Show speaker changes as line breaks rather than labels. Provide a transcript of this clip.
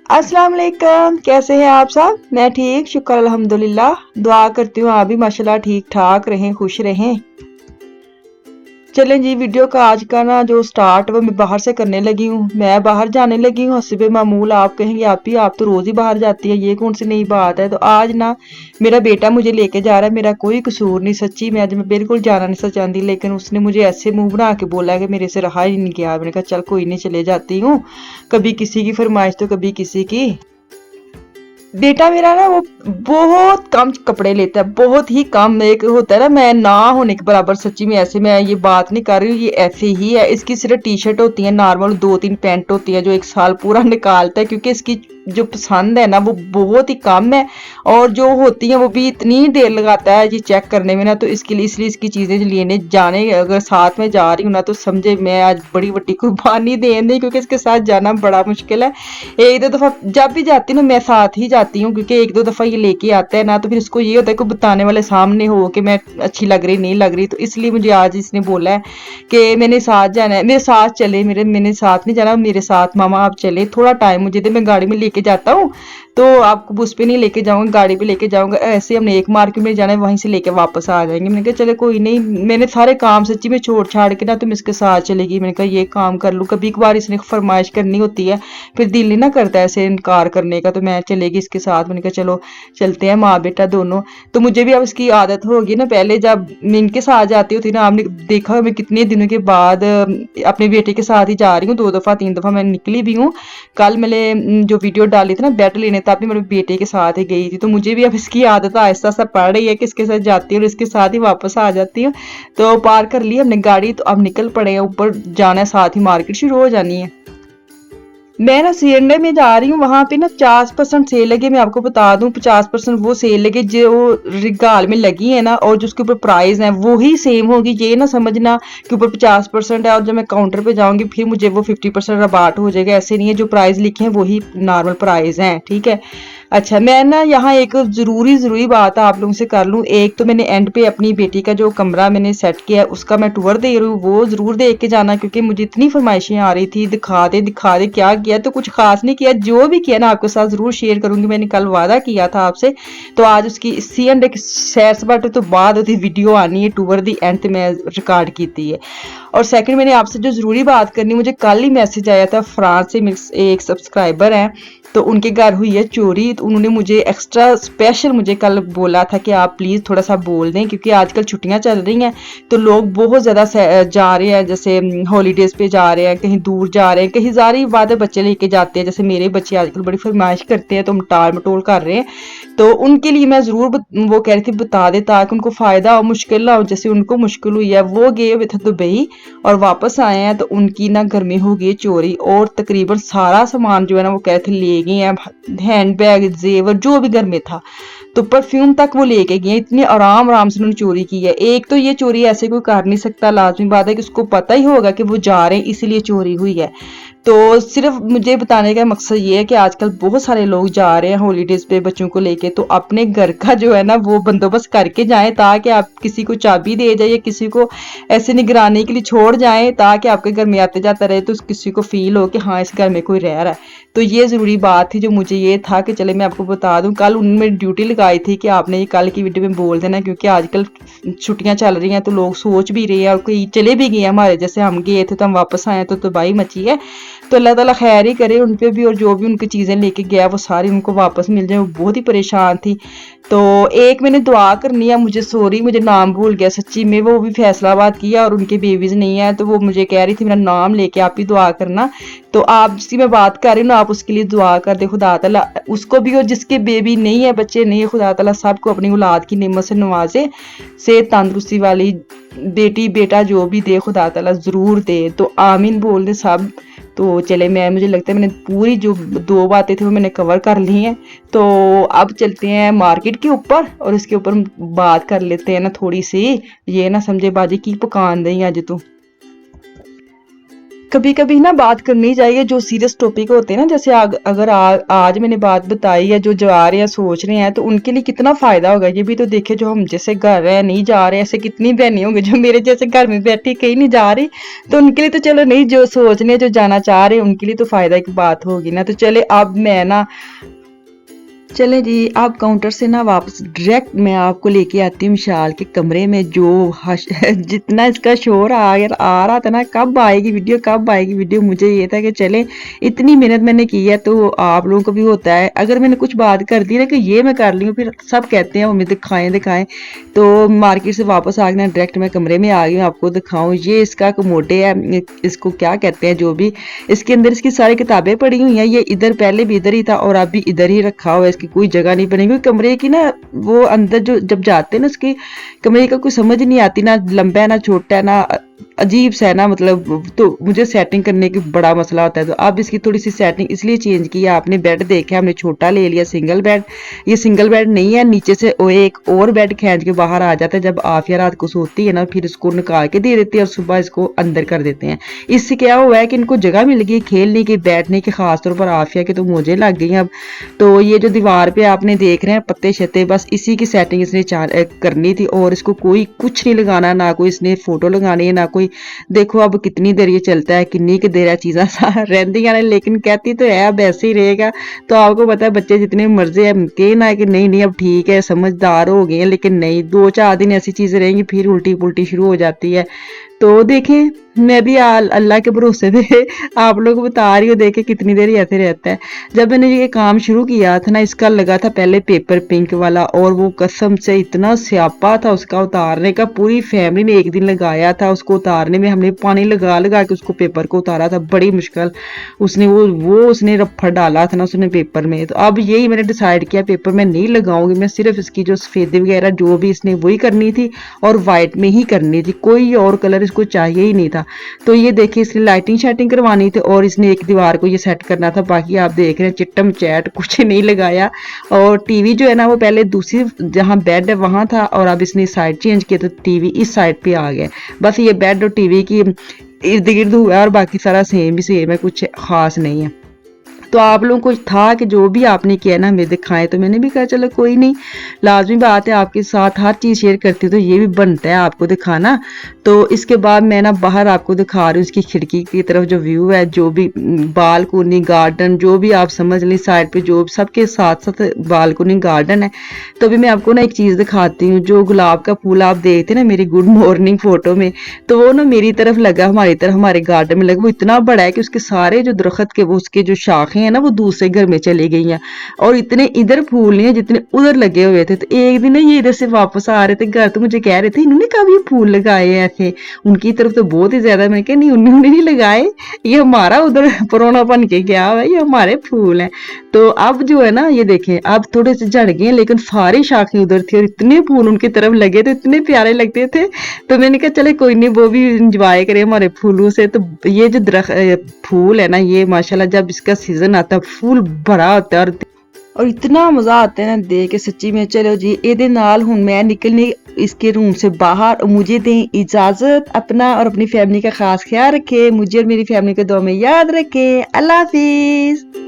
अस्सलाम वालेकुम, कैसे हैं आप सब। मैं ठीक, शुक्र अल्हम्दुलिल्लाह। दुआ करती हूँ आप भी माशाल्लाह ठीक ठाक रहें, खुश रहें। चलें जी, वीडियो का आज का ना जो स्टार्ट वो मैं बाहर से करने लगी हूँ। मैं बाहर जाने लगी हूँ हस्बे मामूल। आप कहेंगे आप तो रोज ही बाहर जाती है, ये कौन सी नई बात है। तो आज ना मेरा बेटा मुझे लेके जा रहा है, मेरा कोई कसूर नहीं। सच्ची मैं आज मैं बिल्कुल जाना नहीं चाहती, लेकिन उसने मुझे ऐसे मुंह बना के बोला कि मेरे से रहा ही नहीं गया। मैंने कहा चल कोई नहीं, चले जाती हूँ। कभी किसी की फरमाइश तो कभी किसी की। बेटा मेरा ना वो बहुत कम कपड़े लेता है, बहुत ही कम। एक होता है ना मैं ना होने के बराबर। सच्ची में ऐसे मैं ये बात नहीं कर रही हूँ, ये ऐसे ही है। इसकी सिर्फ टी शर्ट होती है नॉर्मल, 2-3 पैंट होती है जो एक साल पूरा निकालता है, क्योंकि इसकी जो पसंद है ना वो बहुत ही कम है। और जो होती है वो भी इतनी देर लगाता है ये चेक करने में ना, तो इसके लिए इसलिए इसकी चीजें लेने जाने अगर साथ में जा रही हूँ ना तो समझे मैं आज बड़ी बड़ी कुर्बानी दे दी, क्योंकि इसके साथ जाना बड़ा मुश्किल है। एक दो दफा जब भी जाती हूँ ना मैं साथ ही जाती हूँ, क्योंकि एक दो दफा ये लेके आता है ना तो फिर इसको ये होता है कि बताने वाले सामने हो कि मैं अच्छी लग रही नहीं लग रही। तो इसलिए मुझे आज इसने बोला है कि मैंने साथ जाना है, मेरे साथ चले। मैंने साथ नहीं जाना, मेरे साथ मामा आप चले, थोड़ा टाइम मुझे दे, मैं गाड़ी में लेके जाता हूँ। तो आपको बस पे नहीं लेके जाऊंगा, गाड़ी पे लेके जाऊंगा। ऐसे हमने एक मार्केट में जाना है, वहीं से लेके वापस आ जाएंगे। मैंने कहा चले कोई नहीं। मैंने सारे काम सच्ची में छोड़ छाड़ के ना तुम इसके साथ चलेगी। मैंने कहा ये काम कर लूँ, कभी कभार इसने फरमाइश करनी होती है, फिर दिल नहीं ना करता ऐसे इनकार करने का। तो मैं चलेगी इसके साथ। मैंने कहा चलो चलते हैं माँ बेटा दोनों। तो मुझे भी अब इसकी आदत होगी ना। पहले जब मैं इनके साथ जाती होती ना, आपने देखा मैं कितने दिनों के बाद अपने बेटे के साथ ही जा रही हूँ। 2 दफा 3 दफा मैं निकली भी हूँ। कल मैंने जो वीडियो डाली थी ना बेड लेने, तब भी मेरे बेटे के साथ ही गई थी। तो मुझे भी अब इसकी आदत आहिस्ता आहिस्ता पड़ रही है कि इसके साथ जाती हूँ और इसके साथ ही वापस आ जाती हूँ। तो पार कर ली हमने गाड़ी, तो अब निकल पड़े हैं, ऊपर जाना है, साथ ही मार्केट शुरू हो जानी है। मैं ना सीएनडे में जा रही हूँ, वहां पे ना 50% सेल लगे। मैं आपको बता दूं 50% वो सेल लगे जो रिगाल में लगी है ना, और जो उसके ऊपर प्राइस है वो ही सेम होगी। ये ना समझना कि ऊपर 50% है और जब मैं काउंटर पे जाऊंगी फिर मुझे वो 50% रबाट हो जाएगा। ऐसे नहीं है, जो प्राइस लिखे हैं वही नॉर्मल प्राइस है, ठीक है। अच्छा, मैं ना यहाँ एक जरूरी बात आप लोगों से कर लूँ। एक तो मैंने एंड पे अपनी बेटी का जो कमरा मैंने सेट किया है उसका मैं टूर दे रही हूँ, वो जरूर देख के जाना, क्योंकि मुझे इतनी फरमाइशें आ रही थी दिखा दे क्या किया। तो कुछ खास नहीं किया, जो भी किया ना आपके साथ जरूर शेयर करूंगी। मैंने कल वादा किया था आपसे, तो आज उसकी सी एंड सैर सपाटे तो बाद ਉਹਦੀ वीडियो आनी है, टूर दी एंड ते मैं रिकॉर्ड की है। और सेकंड मैंने आपसे जो जरूरी बात करनी, मुझे कल ही मैसेज आया था फ्रांस से, मेरे एक सब्सक्राइबर हैं, तो उनके घर हुई है चोरी। तो उन्होंने मुझे एक्स्ट्रा स्पेशल मुझे कल बोला था कि आप प्लीज़ थोड़ा सा बोल दें, क्योंकि आजकल छुट्टियां चल रही हैं तो लोग बहुत ज़्यादा जा रहे हैं, जैसे हॉलीडेज़ पे जा रहे हैं, कहीं दूर जा रहे हैं, कहीं ज़ारी बात है बच्चे लेके जाते हैं। जैसे मेरे बच्चे आजकल बड़ी फरमाइश करते हैं तो हम टाल मटोल कर रहे हैं। तो उनके लिए मैं ज़रूर वो कह रही थी बता दे, ताकि उनको फ़ायदा हो, मुश्किल ना हो। जैसे उनको मुश्किल हुई है, वो गए हुए थे दुबई और वापस आए हैं, तो उनकी ना घर में हो गई चोरी, और तकरीबन सारा सामान जो है ना वो कह रहे थे ले गए हैं, हैंड बैग जेवर जो भी घर में था, तो परफ्यूम तक वो लेके गए। इतने आराम आराम से उन्होंने चोरी की है। एक तो ये चोरी ऐसे कोई कर नहीं सकता, लाजमी बात है कि उसको पता ही होगा कि वो जा रहे हैं इसलिए चोरी हुई है। तो सिर्फ मुझे बताने का मकसद ये है कि आजकल बहुत सारे लोग जा रहे हैं हॉलीडेज पे बच्चों को लेके, तो अपने घर का जो है ना वो बंदोबस्त करके जाएं, ताकि आप किसी को चाबी दे जाइए, किसी को ऐसे निगरानी के लिए छोड़ जाएं, ताकि आपके घर में आते जाता रहे तो किसी को फील हो कि हाँ इस घर में कोई रह रहा है। तो ये ज़रूरी बात थी जो मुझे ये था कि चले मैं आपको बता दूं। कल उन्होंने ड्यूटी लगाई थी कि आपने ये कल की वीडियो में बोल देना, क्योंकि आजकल छुट्टियां चल रही हैं तो लोग सोच भी रहे हैं और कोई चले भी गए। हमारे जैसे हम गए थे तो हम वापस आए तो तबाही मची है। तो अल्लाह ताला खैर ही करे उन पे भी, और जो भी उनकी चीज़ें लेके गया वो सारी उनको वापस मिल जाए। वो बहुत ही परेशान थी। तो एक मैंने दुआ करनी है, मुझे सॉरी मुझे नाम भूल गया सच्ची में, वो भी फैसलाबाद किया और उनके बेबीज नहीं है, तो वो मुझे कह रही थी मेरा नाम लेके आप ही दुआ करना। तो आप जिसकी मैं बात कर रही हूँ ना आप उसके लिए दुआ कर दे, खुदा ताला उसको भी, और जिसके बेबी नहीं है बच्चे नहीं है, खुदा ताला सबको अपनी औलाद की नेमत से नवाजे, सेहत तंदुरुस्ती वाली बेटी बेटा जो भी दे खुदा ताला जरूर दे। तो आमीन बोल दे सब। तो चले मैं मुझे लगता है मैंने पूरी जो 2 बातें थी वो मैंने कवर कर ली हैं। तो अब चलते हैं मार्केट के ऊपर और इसके ऊपर बात कर लेते हैं ना थोड़ी सी। ये ना समझे बाजी की पकान दई अज तू। कभी कभी ना बात करनी चाहिए जो सीरियस टॉपिक होते हैं ना, जैसे अगर आज मैंने बात बताई है, जो जा रहे हैं सोच रहे हैं तो उनके लिए कितना फायदा होगा। ये भी तो देखे, जो हम जैसे घर है नहीं जा रहे, ऐसे कितनी बहनें होंगी जो मेरे जैसे घर में बैठी कहीं नहीं जा रही, तो उनके लिए तो चलो, नहीं जो सोच रहे हैं जो जाना चाह रहे हैं उनके लिए तो फायदा की बात होगी ना। तो चले अब मैं ना, चले जी, आप काउंटर से ना वापस डायरेक्ट मैं आपको लेके आती हूँ विशाल के कमरे में। जो जितना इसका शोर आ रहा था ना, कब आएगी वीडियो, कब आएगी वीडियो, मुझे ये था कि चले इतनी मेहनत मैंने की है तो आप लोगों को भी होता है, अगर मैंने कुछ बात कर दी ना कि ये मैं कर ली हूँ, फिर सब कहते हैं मम्मी दिखाएं दिखाएं। तो मार्केट से वापस आ गया, डायरेक्ट मैं कमरे में आ गई हूँ, आपको दिखाऊँ। ये इसका कमोडे है, इसको क्या कहते हैं जो भी, इसके अंदर इसकी सारी किताबें पड़ी हुई हैं। ये इधर पहले भी इधर ही था और अभी इधर ही रखा हुआ है, इसकी कोई जगह नहीं बनी हुई कमरे की ना। वो अंदर जो जब जाते हैं ना, उसकी कमरे का कोई समझ नहीं आती, ना लंबा है ना छोटा है, ना अजीब सा है ना, मतलब तो मुझे सेटिंग करने की बड़ा मसला होता है। तो अब इसकी थोड़ी सी सेटिंग इसलिए चेंज की है। आपने बेड देखा, हमने छोटा ले लिया सिंगल बेड। ये सिंगल बेड नहीं है, नीचे से वो एक और बेड खींच के बाहर आ जाता है। जब आफिया रात को सोती है ना, फिर इसको निकाल के दे देती है और सुबह इसको अंदर कर देते हैं। इससे क्या हुआ है कि इनको जगह मिल गई खेलने की, बैठने की, खासतौर पर आफिया की तो मुझे लग गई अब। तो ये जो दीवार पे आपने देख रहे हैं पत्ते शत्ते, बस इसी की सेटिंग इसने करनी थी और इसको कोई कुछ नहीं लगाना, ना कोई इसने फोटो लगानी है, ना कोई। देखो अब कितनी देर ये चलता है, कितनी की देर है चीज़ा रहती है, लेकिन कहती तो है अब ऐसे ही रहेगा। तो आपको पता है बच्चे जितने मर्जी है कहना है कि नहीं नहीं अब ठीक है, समझदार हो गए हैं, लेकिन नहीं, 2-4 दिन ऐसी चीज़ें रहेंगी फिर उल्टी पुल्टी शुरू हो जाती है। तो देखें, मैं भी अल्लाह के भरोसे पे आप लोग बता रही हो, देखे कितनी देर ऐसे रहता है। जब मैंने ये काम शुरू किया था ना, इसका लगा था पहले पेपर पिंक वाला, और वो कसम से इतना स्यापा था उसका उतारने का। पूरी फैमिली ने एक दिन लगाया था उसको उतारने में, हमने पानी लगा लगा के उसको पेपर को उतारा था, बड़ी मुश्किल। उसने वो उसने रफड़ डाला था ना उसने पेपर में। तो अब यही मैंने डिसाइड किया, पेपर में नहीं लगाऊंगी मैं, सिर्फ इसकी जो सफेदी वगैरह जो भी इसने वही करनी थी और वाइट में ही करनी थी, कोई और कलर इसको चाहिए ही नहीं था। तो ये देखिए, इसने लाइटिंग शाइटिंग करवानी थी और इसने एक दीवार को ये सेट करना था। बाकी आप देख रहे हैं चिट्टम चैट कुछ नहीं लगाया। और टीवी जो है ना, वो पहले दूसरी जहाँ बेड है वहां था और अब इसने साइड चेंज किया तो टीवी इस साइड पे आ गया। बस ये बेड और टीवी की इर्द गिर्द हुआ है और बाकी सारा सेम ही सेम है, कुछ खास नहीं है। तो आप लोगों को था कि जो भी आपने किया ना हमें दिखाएं, तो मैंने भी कहा चलो कोई नहीं, लाजमी बात है, आपके साथ हर चीज़ शेयर करती हूँ तो ये भी बनता है आपको दिखाना। तो इसके बाद मैं ना बाहर आपको दिखा रही हूँ, इसकी खिड़की की तरफ जो व्यू है, जो भी बालकोनी गार्डन जो भी आप समझ लें, साइड पे जो सबके साथ साथ बालकोनी गार्डन है। तो अभी मैं आपको ना एक चीज़ दिखाती हूँ, जो गुलाब का फूल आप देखते ना मेरी गुड मॉर्निंग फोटो में, तो वो ना मेरी तरफ लगा, हमारी तरफ हमारे गार्डन में लगा। वो इतना बड़ा है कि उसके सारे जो दरख्त के वो उसके जो शाखें है ना, वो दूसरे घर में चली गई हैं और इतने इधर फूल नहीं है जितने उधर लगे हुए थे। तो एक दिन ये इधर से वापस आ रहे थे घर, तो मुझे कह रहे थे इन्होंने कब ये फूल लगाए हैं ऐसे, उनकी तरफ तो बहुत ही ज्यादा। मैंने कहा नहीं, उन्होंने नहीं लगाए, ये हमारा उधर पुराना बन के गया हुआ है, ये हमारे फूल हैं। तो अब जो है ना, ये देखें अब थोड़े से झड़ गए, लेकिन सारी शाखें उधर थी और इतने फूल उनकी तरफ लगे तो इतने प्यारे लगते थे। तो मैंने कहा चले कोई नहीं, वो भी इंजॉय करें हमारे फूलों से। तो ये जो फूल है ना, ये माशाल्लाह जब इसका सीजन आता है फूल भरा होता है और इतना मजा आता है ना देख के सच्ची में। चलो जी, ਇਹਦੇ ਨਾਲ ਹੁਣ मैं निकलनी इसके रूम से बाहर, मुझे दें इजाजत। अपना और अपनी फैमिली का खास ख्याल रखें, मुझे और मेरी फैमिली को दुआ में याद रखें। अल्लाह हाफिज।